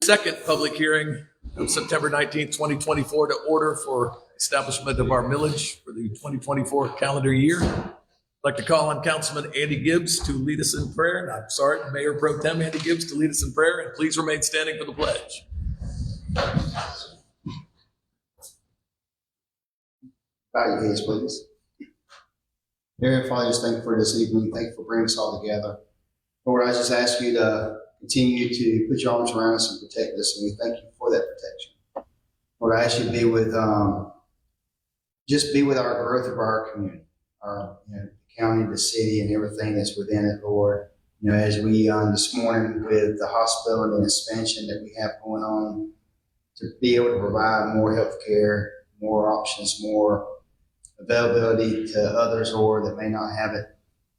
second public hearing of September 19th, 2024 to order for establishment of our millage for the 2024 calendar year. I'd like to call on Councilman Andy Gibbs to lead us in prayer. And I'm sorry, Mayor Pro Tem Andy Gibbs to lead us in prayer. And please remain standing for the pledge. Bow your heads, please. Dear Father, just thank you for this evening. Thank you for bringing us all together. Lord, I just ask you to continue to put your arms around us and protect us, and we thank you for that protection. Lord, I ask you to be with, just be with our growth of our community, our the county, the city, and everything that's within it, Lord. As we this morning with the hospital and the expansion that we have going on, to be able to provide more health care, more options, more availability to others, Lord, that may not have it.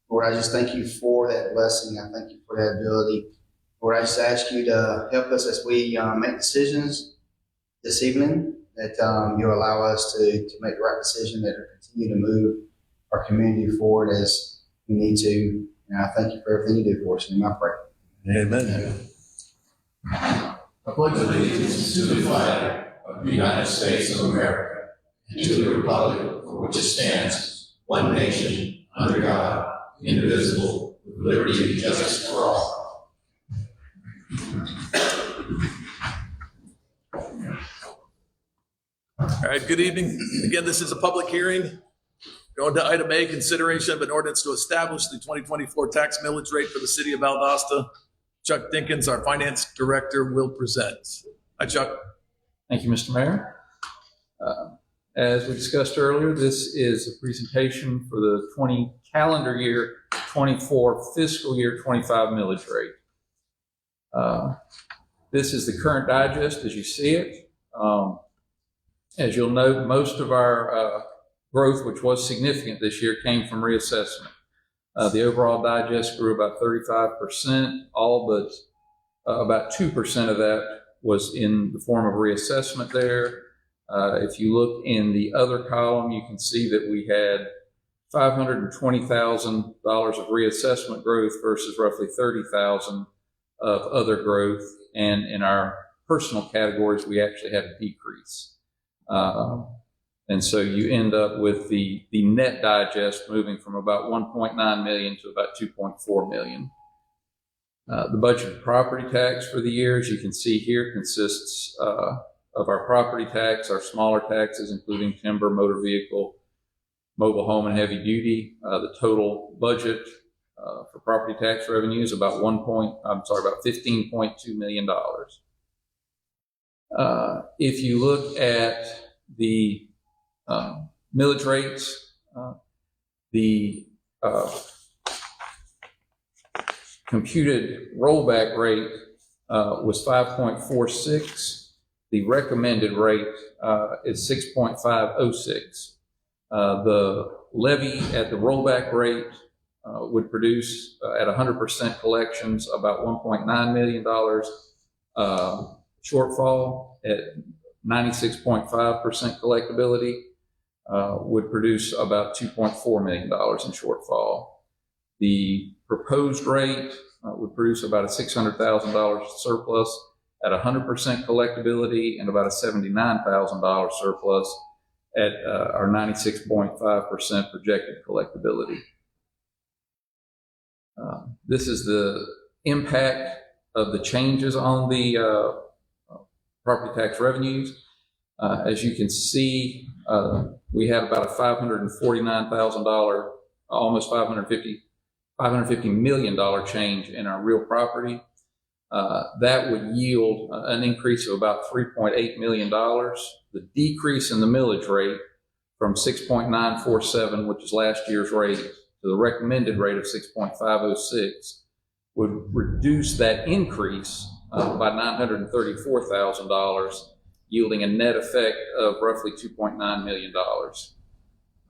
Lord, I just thank you for that blessing. I thank you for that ability. Lord, I just ask you to help us as we make decisions this evening, that you'll allow us to make the right decision, that will continue to move our community forward as we need to. And I thank you for everything you do for us. In my prayer. Amen. I pledge allegiance to the flag of the United States of America and to the republic for which it stands, one nation, under God, indivisible, with liberty and justice for all. All right, good evening. Again, this is a public hearing. Going to item A, consideration of an ordinance to establish the 2024 tax millage rate for the city of Valdosta. Chuck Dinkins, our finance director, will present. Hi, Chuck. Thank you, Mr. Mayor. As we discussed earlier, this is a presentation for the calendar year 24, fiscal year 25 millage rate. This is the current digest as you see it. As you'll note, most of our growth, which was significant this year, came from reassessment. The overall digest grew about 35%, all but about 2% of that was in the form of reassessment there. If you look in the other column, you can see that we had $520,000 of reassessment growth versus roughly $30,000 of other growth. And in our personal categories, we actually had a decrease. And so you end up with the net digest moving from about 1.9 million to about 2.4 million. The budget of property tax for the year, as you can see here, consists of our property tax, our smaller taxes, including timber, motor vehicle, mobile home, and heavy duty. The total budget for property tax revenue is about $15.2 million. If you look at the millage rates, the computed rollback rate was 5.46. The recommended rate is 6.506. The levy at the rollback rate would produce at 100% collections about $1.9 million shortfall. At 96.5% collectability would produce about $2.4 million in shortfall. The proposed rate would produce about a $600,000 surplus at 100% collectability and about a $79,000 surplus at our 96.5% projected collectability. This is the impact of the changes on the property tax revenues. As you can see, we had about a $549,000, almost $550 million change in our real property. That would yield an increase of about $3.8 million. The decrease in the millage rate from 6.947, which is last year's rate, to the recommended rate of 6.506 would reduce that increase by $934,000, yielding a net effect of roughly $2.9 million.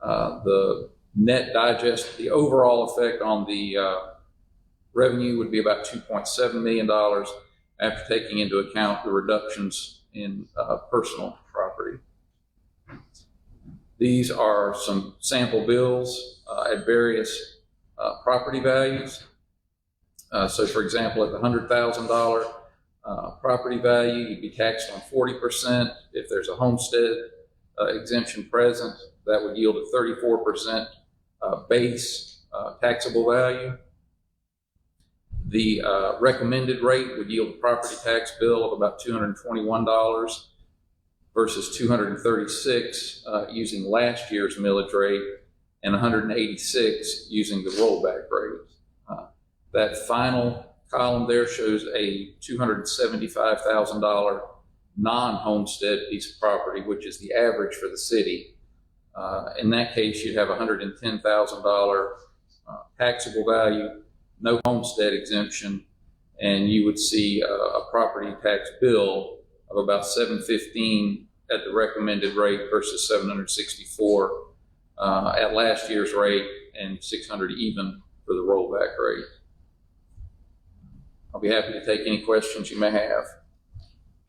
The net digest, the overall effect on the revenue would be about $2.7 million after taking into account the reductions in personal property. These are some sample bills at various property values. So for example, at the $100,000 property value, you'd be taxed on 40%. If there's a homestead exemption present, that would yield a 34% base taxable value. The recommended rate would yield a property tax bill of about $221 versus $236 using last year's millage rate and $186 using the rollback rate. That final column there shows a $275,000 non-homestead piece of property, which is the average for the city. In that case, you'd have $110,000 taxable value, no homestead exemption, and you would see a property tax bill of about $715 at the recommended rate versus $764 at last year's rate and $600 even for the rollback rate. I'll be happy to take any questions you may have.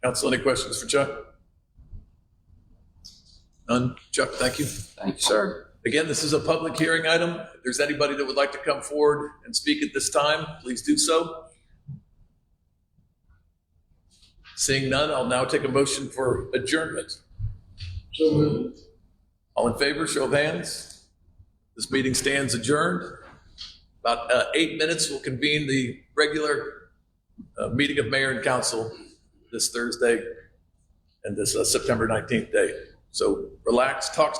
Council, any questions for Chuck? None? Chuck, thank you. Thank you, sir. Again, this is a public hearing item. If there's anybody that would like to come forward and speak at this time, please do so. Seeing none, I'll now take a motion for adjournment. So moved. All in favor, show of hands. This meeting stands adjourned. About 8 minutes, we'll convene the regular meeting of mayor and council this Thursday and this September 19th day. So relax, talk to